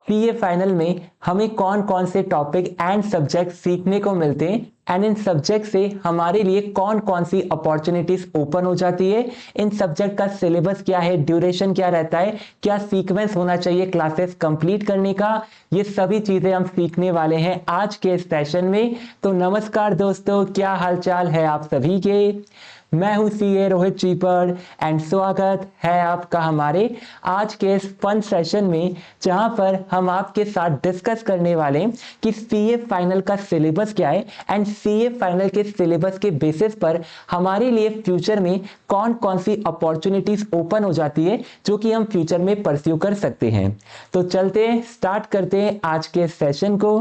CA final में हमें कौन कौन से टॉपिक एंड सब्जेक्ट सीखने को मिलते हैं एंड इन सब्जेक्ट से हमारे लिए कौन कौन सी अपॉर्चुनिटीज ओपन हो जाती है, इन सब्जेक्ट का सिलेबस क्या है, ड्यूरेशन क्या रहता है, क्या सीक्वेंस होना चाहिए क्लासेस कंप्लीट करने का, ये सभी चीजें हम सीखने वाले हैं आज के सेशन में। तो नमस्कार दोस्तों, क्या हालचाल है आप सभी के। मैं हूं सीए रोहित चीपर एंड स्वागत है आपका हमारे आज के इस फन सेशन में, जहां पर हम आपके साथ डिस्कस करने वाले हैं कि सीए फाइनल का सिलेबस क्या है एंड सीए फाइनल के सिलेबस के बेसिस पर हमारे लिए फ्यूचर में कौन कौन सी अपॉर्चुनिटीज ओपन हो जाती है जो कि हम फ्यूचर में परस्यू कर सकते हैं। तो चलते हैं, स्टार्ट करते हैं आज के सेशन को।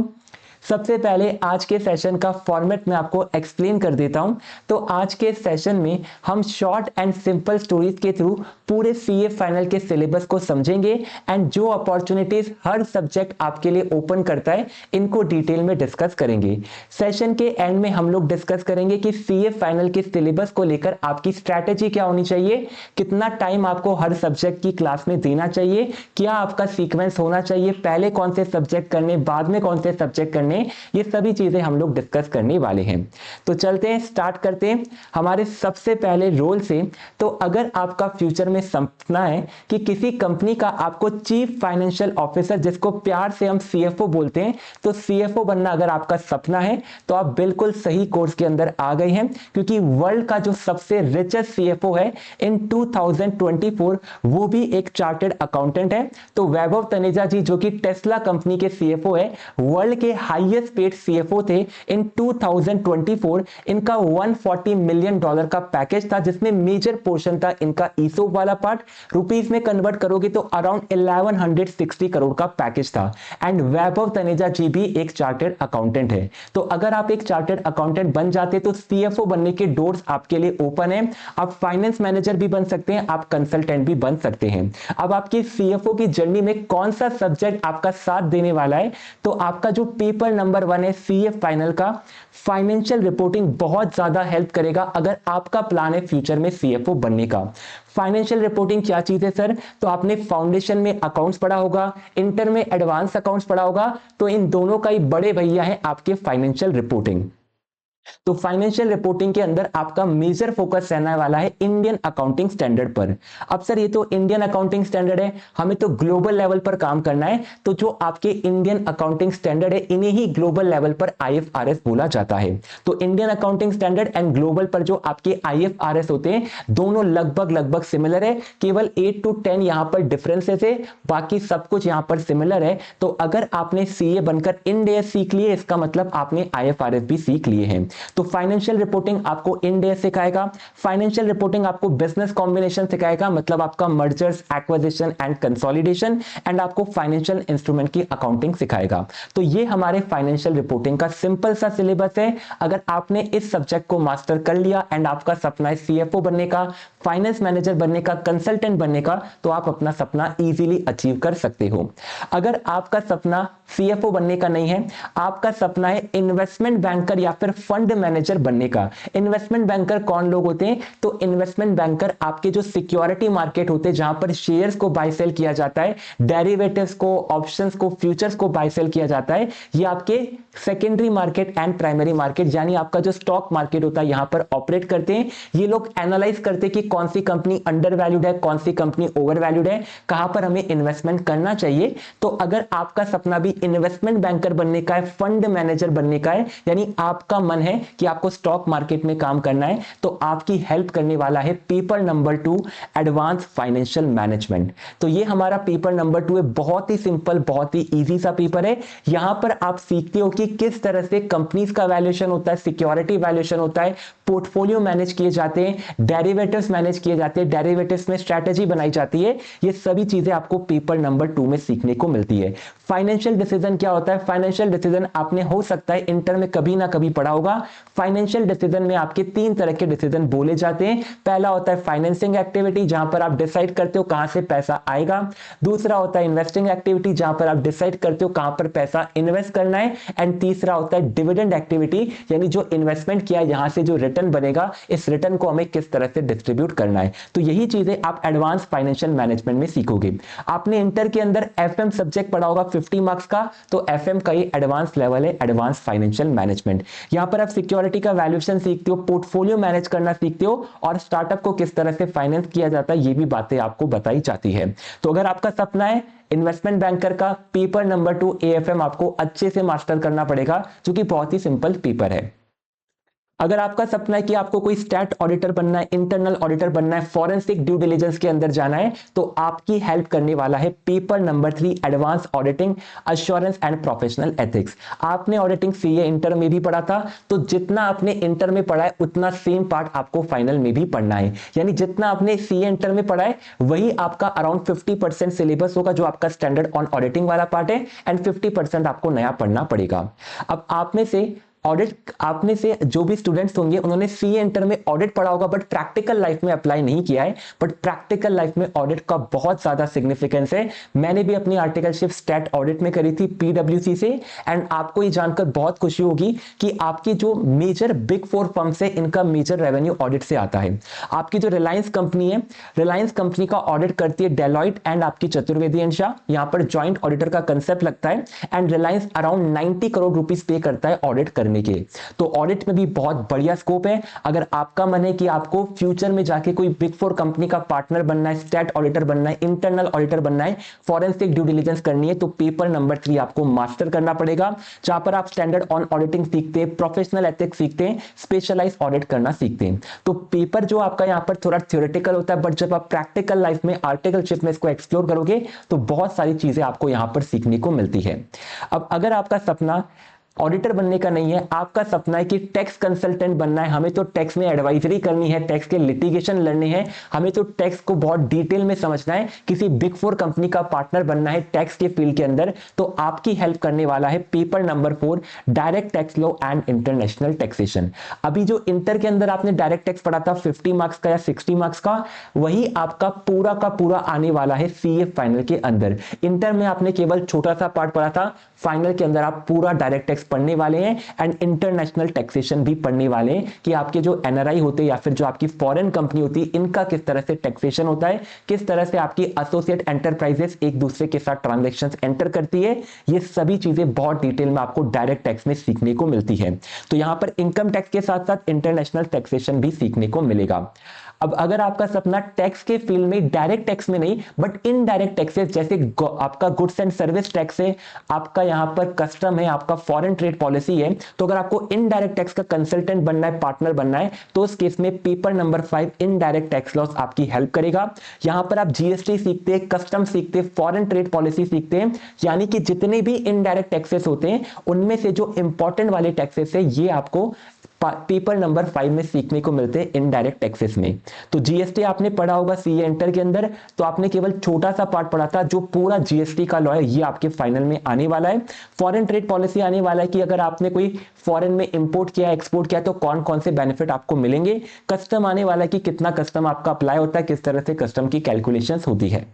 सबसे पहले आज के सेशन का फॉर्मेट मैं आपको एक्सप्लेन कर देता हूं। तो आज के सेशन में हम शॉर्ट एंड सिंपल स्टोरीज के थ्रू पूरे सीए फाइनल के सिलेबस को समझेंगे एंड जो अपॉर्चुनिटीज हर सब्जेक्ट आपके लिए ओपन करता है इनको डिटेल में डिस्कस करेंगे। सेशन के एंड में हम लोग डिस्कस करेंगे कि सीए फाइनल के सिलेबस को लेकर आपकी स्ट्रैटेजी क्या होनी चाहिए, कितना टाइम आपको हर सब्जेक्ट की क्लास में देना चाहिए, क्या आपका सीक्वेंस होना चाहिए, पहले कौन से सब्जेक्ट करने बाद में कौन से सब्जेक्ट करने, ये सभी चीजें हम लोग डिस्कस करने वाले हैं। तो चलते हैं, स्टार्ट करते हैं हमारे सबसे पहले रोल से। तो अगर आपका फ्यूचर में सपना है कि किसी कंपनी का आपको चीफ फाइनेंशियल ऑफिसर, जिसको प्यार से हम सीएफओ बोलते हैं, तो सीएफओ बनना अगर आपका सपना है तो आप बिल्कुल सही कोर्स के अंदर आ गए हैं, क्योंकि वर्ल्ड का जो सबसे रिचेस्ट सीएफओ है इन 2024 वो भी एक चार्टर्ड अकाउंटेंट है। तो वैभव तनेजा जी, जो कि टेस्ला कंपनी के सीएफओ है, वर्ल्ड के हाईएस्ट पेड सीएफओ थे इन 2024। इनका $140 मिलियन का पैकेज था, जिसमें मेजर पोर्शन था इनका ईसोप वाला पार्ट। रुपीस में कन्वर्ट करोगे तो अराउंड 1160 करोड़ का पैकेज था। एंड वैभव तनेजा जी भी एक चार्टर्ड अकाउंटेंट है। तो अगर आप एक चार्टर्ड अकाउंटेंट बन जाते तो सीएफओ बनने के डोर्स आपके लिए ओपन है। आप फाइनेंस मैनेजर भी बन सकते हैं, आप कंसल्टेंट भी बन सकते हैं। अब आपकी सीएफओ की जर्नी में कौन सा सब्जेक्ट आपका साथ देने वाला है, तो आपका जो पेपर नंबर 1 है सीए फाइनल का, फाइनेंशियल रिपोर्टिंग बहुत ज्यादा हेल्प करेगा अगर आपका प्लान है फ्यूचर में सीएफओ बनने का। फाइनेंशियल रिपोर्टिंग क्या चीज है सर, तो आपने फाउंडेशन में अकाउंट्स पढ़ा होगा, इंटर में एडवांस अकाउंट्स पढ़ा होगा, तो इन दोनों का ही बड़े भैया है आपके फाइनेंशियल रिपोर्टिंग। तो फाइनेंशियल रिपोर्टिंग के अंदर आपका मेजर फोकस रहने वाला है इंडियन अकाउंटिंग स्टैंडर्ड पर। अब सर ये तो इंडियन अकाउंटिंग स्टैंडर्ड है, हमें तो ग्लोबल लेवल पर काम करना है, तो जो आपके इंडियन अकाउंटिंग स्टैंडर्ड है इन्हें ही ग्लोबल लेवल पर आईएफआरएस बोला जाता है। तो Indian accounting standard and global पर जो आपके आईएफआरएस होते हैं दोनों लगभग लगभग सिमिलर है, केवल 8 to 10 यहां पर डिफरेंसेस है, बाकी सब कुछ यहां पर सिमिलर है। तो अगर आपने सीए बनकर इंड एएस सीख लिए, इसका मतलब आपने आईएफआरएस भी सीख लिए हैं। तो फाइनेंशियल रिपोर्टिंग आपको इंड एएस सिखाएगा, फाइनेंशियल रिपोर्टिंग आपको बिजनेस कॉम्बिनेशन सिखाएगा, मतलब आपका mergers, acquisition and consolidation, and आपको फाइनेंशियल इंस्ट्रूमेंट की अकाउंटिंग सिखाएगा। तो ये हमारे फाइनेंशियल रिपोर्टिंग का सिंपल सा सिलेबस है। अगर आपने इस सब्जेक्ट को मास्टर कर लिया एंड आपका सपना है सीएफओ बनने का, फाइनेंस मैनेजर बनने का, कंसल्टेंट बनने का, तो आप अपना सपना इजीली अचीव कर सकते हो। अगर आपका सपना सीएफओ बनने का नहीं है, आपका सपना है इन्वेस्टमेंट बैंकर या फिर फंड मैनेजर बनने का। इन्वेस्टमेंट बैंकर कौन लोग होते हैं, तो इन्वेस्टमेंट बैंकर आपके जो सिक्योरिटी मार्केट होते हैं जहां पर शेयर्स को बाय सेल किया जाता है, डेरिवेटिव्स को, ऑप्शंस को, फ्यूचर्स को बाय सेल किया जाता है, ये आपके secondary market and primary market यानी आपका जो स्टॉक मार्केट होता है यहां पर ऑपरेट करते हैं। ये लोग एनालाइज करते हैं कि कौन सी कंपनी अंडर वैल्यूड है, कौन सी कंपनी ओवर वैल्यूड है, कहां पर हमें इन्वेस्टमेंट करना चाहिए। तो अगर आपका सपना भी इन्वेस्टमेंट बैंकर बनने का है, फंड मैनेजर बनने का है, यानी आपका मन है कि आपको स्टॉक मार्केट में काम करना है, तो आपकी हेल्प करने वाला है paper number 2 advance financial management. तो ये हमारा पेपर नंबर 2 है, बहुत ही सिंपल, बहुत ही इजी सा पेपर है। यहां पर आप सीखते हो कि किस तरह से कंपनीज का वैल्यूएशन होता है, सिक्योरिटी वैल्यूएशन होता है, पोर्टफोलियो मैनेज किए जाते हैं, डेरिवेटिव्स मैनेज किए जाते हैं, डेरिवेटिव्स में स्ट्रैटेजी बनाई जाती है। ये सभी चीजें आपको पेपर नंबर 2 में सीखने को मिलती है। फाइनेंशियल डिसीजन क्या होता है, फाइनेंशियल डिसीजन आपने हो सकता है इंटर में कभी ना कभी पढ़ा होगा, फाइनेंशियल डिसीजन में आपके तीन तरह के डिसीजन बोले जाते हैं। पहला होता है फाइनेंसिंग एक्टिविटी, जहां पर आप डिसाइड करते हो कहां से पैसा आएगा। दूसरा होता है इन्वेस्टिंग एक्टिविटी, जहां पर आप डिसाइड करते हो कहां पर पैसा इन्वेस्ट करना है। एंड तीसरा होता है डिविडेंड एक्टिविटी, यानी जो इन्वेस्टमेंट किया है यहां से जो रिटर्न बनेगा, इस रिटर्न को हमें किस तरह से डिस्ट्रीब्यूट करना है। तो यही चीजें आप एडवांस फाइनेंशियल मैनेजमेंट में सीखोगे। आपने इंटर के अंदर एफएम सब्जेक्ट पढ़ा होगा 50 मार्क्स का, तो एफएम का ही एडवांस लेवल है, एडवांस फाइनेंशियल मैनेजमेंट। यहां पर आप सिक्योरिटी का वैल्यूएशन सीखते हो, पोर्टफोलियो मैनेज करना सीखते हो, और स्टार्टअप को किस तरह से फाइनेंस किया जाता है ये भी बातें आपको बताई जाती है। तो अगर आपका सपना है इन्वेस्टमेंट बैंकर का, पेपर नंबर 2 एएफएम आपको अच्छे से मास्टर करना पड़ेगा, जो कि बहुत ही सिंपल पेपर है। अगर आपका सपना है कि आपको कोई स्टैट ऑडिटर बनना है, इंटरनल ऑडिटर बनना है, फॉरेंसिक ड्यू डिलिजेंस के अंदर जाना है, तो आपकी हेल्प करने वाला है paper number 3 advance auditing, assurance and professional ethics. आपने ऑडिटिंग सीए इंटर में भी पढ़ा था, तो जितना आपने इंटर में पढ़ा है उतना सेम पार्ट आपको फाइनल में भी पढ़ना है। यानी जितना आपने सीए इंटर में पढ़ा है वही आपका अराउंड 50% सिलेबस होगा, जो आपका स्टैंडर्ड ऑन ऑडिटिंग वाला पार्ट है, एंड 50% आपको नया पढ़ना पड़ेगा। अब आप में से जो भी स्टूडेंट्स होंगे उन्होंने सीए इंटर में ऑडिट पढ़ा होगा, बट प्रैक्टिकल लाइफ में अप्लाई नहीं किया है। बट प्रैक्टिकल लाइफ में ऑडिट का बहुत ज्यादा सिग्निफिकेंस है। मैंने भी अपनी आर्टिकलशिप स्टैट ऑडिट में करी थी पीडब्ल्यूसी से, एंड आपको ये जानकर बहुत खुशी होगी कि आपकी जो मेजर बिग 4 फर्म्स है, इनका मेजर रेवेन्यू ऑडिट से आता है। आपकी जो रिलायंस कंपनी है, रिलायंस कंपनी का ऑडिट करती है डेलॉइट एंड आपकी चतुर्वेदी एंड शाह। यहां पर ज्वाइंट ऑडिटर का कंसेप्ट लगता है, and Reliance around 90 crore rupees पे करता है ऑडिट करने के। तो ऑडिट में भी बहुत बढ़िया स्कोप है। अगर आपका मन है कि आपको फ्यूचर में जाके कोई बिग 4 कंपनी का पार्टनर बनना है, स्टैट ऑडिटर बनना है, इंटरनल ऑडिटर बनना है, फॉरेंसिक ड्यू डिलिजेंस करनी है, तो पेपर नंबर 3 आपको मास्टर करना पड़ेगा, जहां पर आप स्टैंडर्ड ऑन ऑडिटिंग सीखते हैं, प्रोफेशनल एथिक्स सीखते हैं, स्पेशलाइज ऑडिट करना सीखते हैं। तो पेपर जो आपका यहां पर थोड़ा थ्योरेटिकल होता है, बट जब आप प्रैक्टिकल लाइफ में आर्टिकलशिप में इसको एक्सप्लोर करोगे तो बहुत सारी चीजें आपको यहां पर सीखने को मिलती है। अब अगर आपका सपना ऑडिटर बनने का नहीं है, आपका सपना है कि टैक्स कंसल्टेंट बनना है, हमें तो टैक्स में एडवाइजरी करनी है, टैक्स के लिटिगेशन लड़ने हैं, हमें तो टैक्स को बहुत डिटेल में समझना है, किसी बिग 4 कंपनी का पार्टनर बनना है टैक्स के फील्ड के अंदर, तो आपकी हेल्प करने वाला है paper number 4 direct tax law and international taxation. अभी जो इंटर के अंदर आपने डायरेक्ट टैक्स पढ़ा था 50 मार्क्स का या 60 मार्क्स का, वही आपका पूरा का पूरा आने वाला है सीए फाइनल के अंदर। इंटर में आपने केवल छोटा सा पार्ट पढ़ा था, फाइनल के अंदर आप पूरा डायरेक्ट टैक्स पढ़ने वाले हैं, एंड इंटरनेशनल टैक्सेशन भी पढ़ने वाले हैं कि आपके जो एनआरआई होते हैं या फिर जो आपकी फॉरेन कंपनी होती है, इनका किस तरह से टैक्सेशन होता है, किस तरह से आपकी एसोसिएट एंटरप्राइजेस एक दूसरे के साथ ट्रांजैक्शंस एंटर करती है। ये सभी चीजें बहुत डिटेल में आपको डायरेक्ट टैक्स में सीखने को मिलती है। तो यहां पर इनकम टैक्स के साथ साथ इंटरनेशनल टैक्सेशन भी सीखने को मिलेगा। अब अगर आपका सपना टैक्स के फील्ड में, डायरेक्ट टैक्स में नहीं बट इनडायरेक्ट टैक्सेस, जैसे आपका गुड्स एंड सर्विस टैक्स है, आपका यहां पर कस्टम है, आपका फॉरेन ट्रेड पॉलिसी है, तो अगर आपको इनडायरेक्ट टैक्स का कंसल्टेंट बनना है, पार्टनर बनना है, तो उस केस में paper number 5 indirect tax loss आपकी हेल्प करेगा। यहां पर आप जीएसटी सीखते हैं, कस्टम सीखते हैं, फॉरेन ट्रेड पॉलिसी सीखते हैं, यानी कि जितने भी इनडायरेक्ट टैक्सेस होते हैं उनमें से जो इंपॉर्टेंट वाले टैक्सेस है ये आपको पेपर नंबर 5 में सीखने को मिलते हैं इनडायरेक्ट टैक्सेस में। तो जीएसटी आपने पढ़ा होगा सीए इंटर के अंदर, तो आपने केवल छोटा सा पार्ट पढ़ा था, जो पूरा जीएसटी का लॉ है ये आपके फाइनल में आने वाला है। फॉरेन ट्रेड पॉलिसी आने वाला है कि अगर आपने कोई फॉरेन में इंपोर्ट किया, एक्सपोर्ट किया, तो कौन कौन से बेनिफिट आपको मिलेंगे। कस्टम आने वाला है कि कितना कस्टम आपका अप्लाई होता है, किस तरह से कस्टम की कैलकुलेशंस होती है।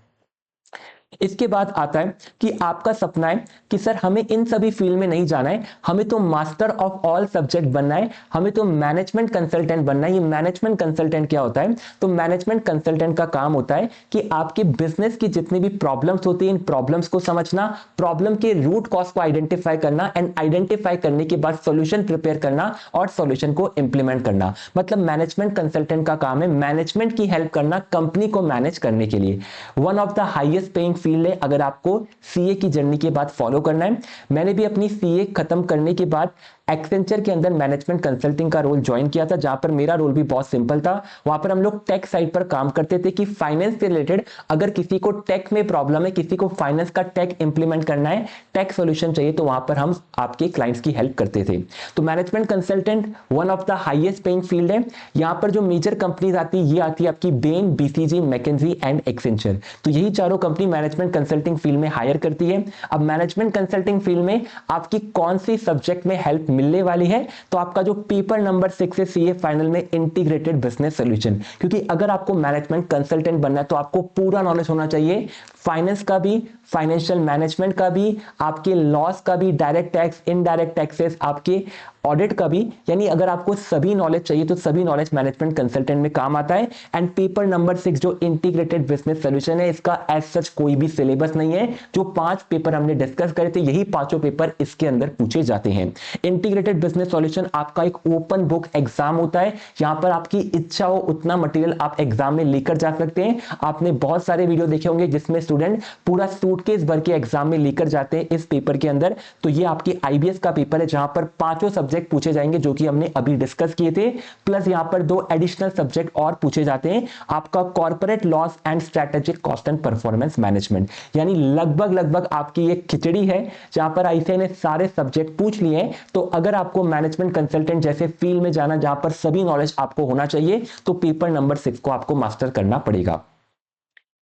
इसके बाद आता है कि आपका सपना है कि सर हमें इन सभी फील्ड में नहीं जाना है, हमें तो मास्टर ऑफ ऑल सब्जेक्ट बनना है, हमें तो मैनेजमेंट कंसल्टेंट बनना है। ये मैनेजमेंट कंसल्टेंट क्या होता है? तो मैनेजमेंट कंसल्टेंट का काम होता है कि आपके बिजनेस की जितनी भी प्रॉब्लम्स होती है, इन प्रॉब्लम्स को समझना, प्रॉब्लम के रूट कॉज को आइडेंटिफाई करना, एंड आइडेंटिफाई करने के बाद सॉल्यूशन प्रिपेयर करना और सॉल्यूशन को इंप्लीमेंट करना। मतलब मैनेजमेंट कंसल्टेंट का काम है मैनेजमेंट की हेल्प करना कंपनी को मैनेज करने के लिए। One of the highest paying field है अगर आपको सीए की जर्नी के बाद फॉलो करना है। मैंने भी अपनी सीए खत्म करने के बाद एक्सेंचर के अंदर मैनेजमेंट कंसल्टिंग का रोल ज्वाइन किया था, जहां पर मेरा रोल भी बहुत सिंपल था। वहां पर हम लोग टेक साइड पर काम करते थे कि फाइनेंस से रिलेटेड अगर किसी को टेक में प्रॉब्लम है, किसी को फाइनेंस का टेक इंप्लीमेंट करना है, टेक सॉल्यूशन चाहिए, तो वहां पर हम आपके क्लाइंट्स की हेल्प करते थे। तो management consultant one of the highest paying field है। यहां पर जो मेजर कंपनीज आती है, ये आती है आपकी Bain, BCG, McKinsey and Accenture. तो यही चारों कंपनी मैनेजमेंट कंसल्टिंग फील्ड में हायर करती है। अब मैनेजमेंट कंसल्टिंग फील्ड में आपकी कौन सी सब्जेक्ट में हेल्प मिलने वाली है। तो आपका जो पेपर नंबर 6 है सीए फाइनल में इंटीग्रेटेड बिजनेस सॉल्यूशन, क्योंकि अगर आपको मैनेजमेंट कंसल्टेंट बनना है तो आपको पूरा नॉलेज होना चाहिए, फाइनेंस का भी, फाइनेंशियल मैनेजमेंट का भी, आपके लॉस का भी, डायरेक्ट टैक्स, इनडायरेक्ट टैक्सेस, आपके ऑडिट का भी। यानी अगर आपको सभी नॉलेज चाहिए तो सभी नॉलेज मैनेजमेंट कंसल्टेंट में काम आता है। एंड पेपर नंबर 6 जो इंटीग्रेटेड बिजनेस सॉल्यूशन है, इसका एज सच कोई भी सिलेबस नहीं है। जो 5 पेपर हमने डिस्कस करे थे, यही पांचों पेपर इसके अंदर पूछे जाते हैं। इंटीग्रेटेड बिजनेस सॉल्यूशन आपका एक ओपन बुक एग्जाम होता है। यहां पर आपकी इच्छा हो उतना मटेरियल आप एग्जाम में लेकर जा सकते हैं। आपने बहुत सारे वीडियो देखे होंगे जिसमें स्टूडेंट पूरा सूटकेस भर के एग्जाम में लेकर जाते हैं इस पेपर के अंदर। तो ये आपकी आईबीएस का पेपर है जहां पर पांचों सब्जेक्ट पूछे जाएंगे जो कि हमने अभी डिस्कस किए थे, प्लस यहां पर 2 एडिशनल सब्जेक्ट और पूछे जाते हैं। आपका corporate loss and strategic cost and performance management, यानी लगभग आपकी ये खिचड़ी है जहां पर आईसीए ने सारे सब्जेक्ट पूछ लिए हैं। तो अगर आपको मैनेजमेंट कंसल्टेंट जैसे फील्ड में जाना जहां पर सभी नॉलेज आपको होना चाहिए, तो पेपर नंबर 6 को आपको मास्टर करना पड़ेगा।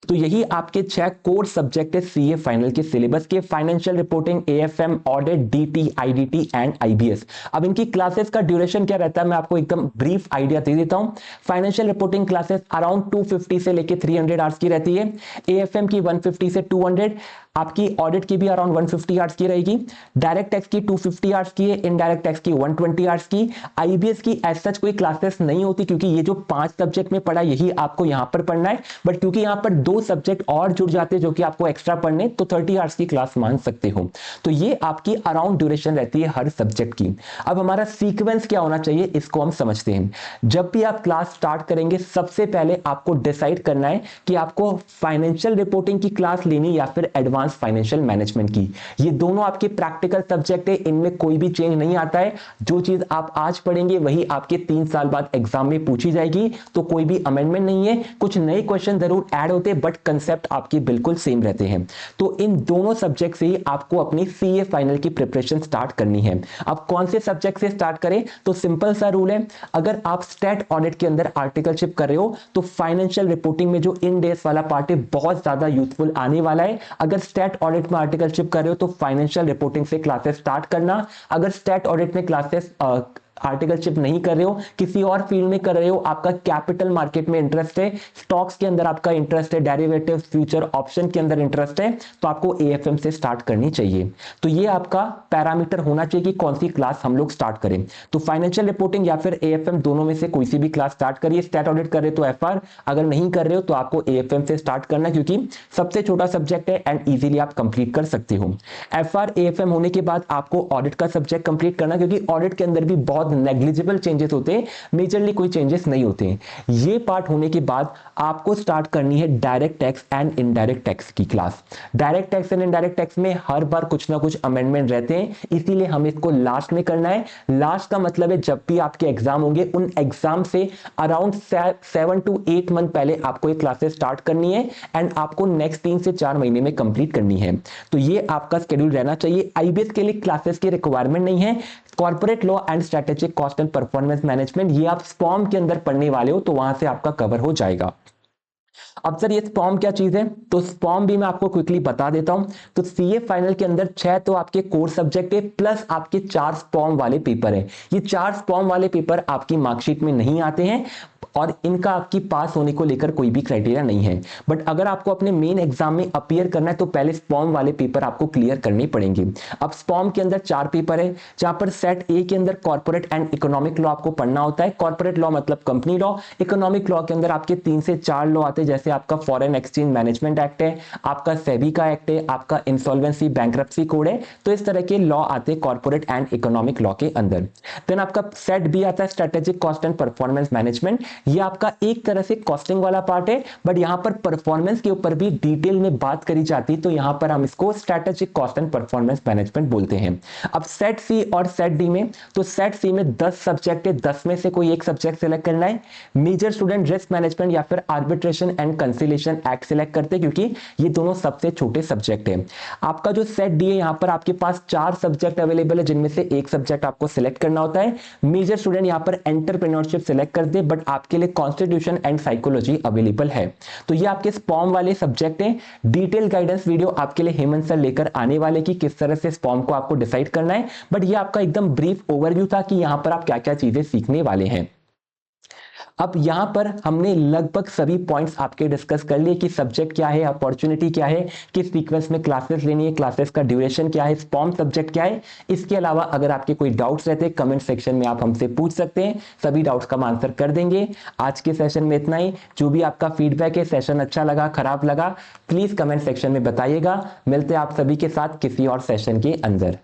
तो यही आपके 6 कोर सब्जेक्ट है सीए फाइनल के सिलेबस के, financial reporting, AFM, audit, DT, IDT and IBS. अब इनकी क्लासेस का ड्यूरेशन क्या रहता है, मैं आपको एकदम ब्रीफ आइडिया दे देता हूं। फाइनेंशियल रिपोर्टिंग क्लासेस अराउंड 250 से लेके 300 आवर्स की रहती है। एएफएम की 150 से 200, आपकी ऑडिट की भी अराउंड 150 आवर्स की रहेगी। डायरेक्ट टैक्स की 250 आवर्स की है, इनडायरेक्ट टैक्स की 120 आवर्स की। आईबीएस की एज सच कोई क्लासेस नहीं होती, क्योंकि ये जो 5 सब्जेक्ट में पढ़ा यही आपको यहां पर पढ़ना है। बट क्योंकि यहां पर 2 सब्जेक्ट और जुड़ जाते हैं जो कि आपको एक्स्ट्रा पढ़ने, तो 30 आवर्स की क्लास मान सकते हो। तो ये आपकी अराउंड ड्यूरेशन रहती है हर सब्जेक्ट की। अब हमारा सीक्वेंस क्या होना चाहिए इसको हम समझते हैं। जब भी आप क्लास स्टार्ट करेंगे, सबसे पहले आपको डिसाइड करना है कि आपको फाइनेंशियल रिपोर्टिंग की क्लास लेनी या फिर एडवांस फाइनेंशियल मैनेजमेंट की। ये दोनों आपके प्रैक्टिकल सब्जेक्ट है, इनमें कोई भी चेंज नहीं आता है। जो चीज आप आज पढ़ेंगे वही आपके 3 साल बाद एग्जाम में पूछी जाएगी, तो कोई भी अमेंडमेंट नहीं है। कुछ नए क्वेश्चन जरूर ऐड होते हैं, बट कंसेप्ट आपके बिल्कुल सेम रहते हैं। तो इन दोनों सब्जेक्ट से ही आपको अपनी सीए फाइनल की प्रिपरेशन स्टार्ट करनी है। अब कौन से सब्जेक्ट से स्टार्ट करें, तो सिंपल सा रूल है। अगर आप स्टैट ऑडिट के अंदर आर्टिकलशिप कर रहे हो, तो फाइनेंशियल रिपोर्टिंग में जो इन डेज वाला पार्ट है बहुत ज्यादा यूजफुल आने वाला है। अगर स्टैट ऑडिट में आर्टिकलशिप कर रहे हो तो फाइनेंशियल रिपोर्टिंग से क्लासेस स्टार्ट करना। अगर स्टैट ऑडिट में क्लासेस आर्टिकलशिप नहीं कर रहे हो, किसी और फील्ड में कर रहे हो, आपका कैपिटल मार्केट में इंटरेस्ट है, स्टॉक्स के अंदर आपका इंटरेस्ट है, डेरिवेटिव, फ्यूचर, ऑप्शन के अंदर इंटरेस्ट है, तो आपको एएफएम से स्टार्ट करनी चाहिए। तो ये आपका पैरामीटर होना चाहिए कि कौन सी क्लास हम लोग स्टार्ट करें। तो फाइनेंशियल रिपोर्टिंग या फिर एएफएम दोनों में से कोई सी भी क्लास स्टार्ट करिए। स्टैट ऑडिट कर रहे हो तो एफआर, अगर नहीं कर रहे हो तो आपको एएफएम से स्टार्ट करना, क्योंकि सबसे छोटा सब्जेक्ट है एंड इजीली आप कंप्लीट कर सकते हो। एफआर एएफएम होने के बाद आपको ऑडिट का सब्जेक्ट कंप्लीट करना, क्योंकि ऑडिट के अंदर भी बहुत नेग्लिजिबल चेंजेस होते हैं, मेजरली कोई चेंजेस नहीं होते हैं। ये पार्ट होने के बाद आपको स्टार्ट करनी है direct tax and indirect tax की class. Direct tax and indirect tax में हर बार कुछ ना कुछ अमेंडमेंट रहते हैं, इसीलिए हमें इसको लास्ट में करना है। लास्ट का मतलब है जब भी आपके एग्जाम होंगे, उन एग्जाम से अराउंड 7 to 8 मंथ पहले आपको ये क्लासेस स्टार्ट करनी है एंड आपको नेक्स्ट 3 से 4 महीने में कंप्लीट करनी है। तो ये आपका शेड्यूल रहना चाहिए। आईबीएस के लिए क्लासेस की रिक्वायरमेंट नहीं है। Corporate law and strategic cost and performance management ये आप स्पॉम के अंदर पढ़ने वाले हो, तो वहां से आपका कवर हो जाएगा। अब सर ये स्पॉम क्या चीज है, तो स्पॉम भी मैं आपको क्विकली बता देता हूं। तो सीए फाइनल के अंदर 6 तो आपके कोर सब्जेक्ट है, प्लस आपके 4 स्पॉम वाले पेपर है। ये 4 स्पॉम वाले पेपर आपकी मार्कशीट में नहीं आते हैं और इनका आपकी पास होने को लेकर कोई भी क्राइटेरिया नहीं है। बट अगर आपको अपने मेन एग्जाम में अपीयर करना है तो पहले स्पॉम वाले पेपर आपको क्लियर करने पड़ेंगे। अब स्पॉम के अंदर 4 पेपर है, जहां पर सेट ए के अंदर कॉर्पोरेट एंड इकोनॉमिक लॉ आपको पढ़ना होता है। कॉर्पोरेट लॉ मतलब कंपनी लॉ, इकोनॉमिक लॉ के अंदर आपके 3 से 4 लॉ आते हैं, जैसे आपका फॉरेन एक्सचेंज मैनेजमेंट एक्ट है, आपका सेबी का एक्ट है, आपका इंसॉल्वेंसी बैंक्रप्सी कोड है। तो इस तरह के लॉ आते हैं कॉर्पोरेट एंड इकोनॉमिक लॉ के अंदर। देन आपका सेट बी आता है strategic cost and performance management. ये आपका एक तरह से कॉस्टिंग वाला पार्ट है, बट यहां पर परफॉर्मेंस के ऊपर भी डिटेल में बात करी जाती है, तो यहां पर हम इसको strategic cost and performance management बोलते हैं। अब सेट सी और सेट डी में, तो सेट सी में 10 सब्जेक्ट है, 10 में से कोई एक सब्जेक्ट सिलेक्ट करना है। मेजर स्टूडेंट रिस्क मैनेजमेंट या फिर arbitration and conciliation act select करते हैं, क्योंकि ये दोनों सबसे छोटे सब्जेक्ट है। आपका जो सेट डी है, यहां पर आपके पास 4 सब्जेक्ट अवेलेबल है, जिनमें से एक सब्जेक्ट आपको सिलेक्ट करना होता है। मेजर स्टूडेंट यहां पर एंटरप्रेन्योरशिप सिलेक्ट करते हैं, बट आपके लिए कॉन्स्टिट्यूशन एंड साइकोलॉजी अवेलेबल है। तो ये आपके स्पॉम वाले सब्जेक्ट हैं। डिटेल गाइडेंस वीडियो आपके लिए हेमंत सर लेकर आने वाले कि किस तरह से स्पॉम को आपको डिसाइड करना है, बट ये आपका एकदम ब्रीफ ओवरव्यू था कि यहां पर आप क्या क्या चीजें सीखने वाले हैं। अब यहां पर हमने लगभग सभी पॉइंट्स आपके डिस्कस कर लिए कि सब्जेक्ट क्या है, अपॉर्चुनिटी क्या है, किस सीक्वेंस में क्लासेस लेनी है, क्लासेस का ड्यूरेशन क्या है, स्पॉम सब्जेक्ट क्या है। इसके अलावा अगर आपके कोई डाउट्स रहते हैं कमेंट सेक्शन में आप हमसे पूछ सकते हैं, सभी डाउट्स का हम आंसर कर देंगे। आज के सेशन में इतना ही। जो भी आपका फीडबैक है, सेशन अच्छा लगा, खराब लगा, प्लीज कमेंट सेक्शन में बताइएगा। मिलते हैं आप सभी के साथ किसी और सेशन के अंदर।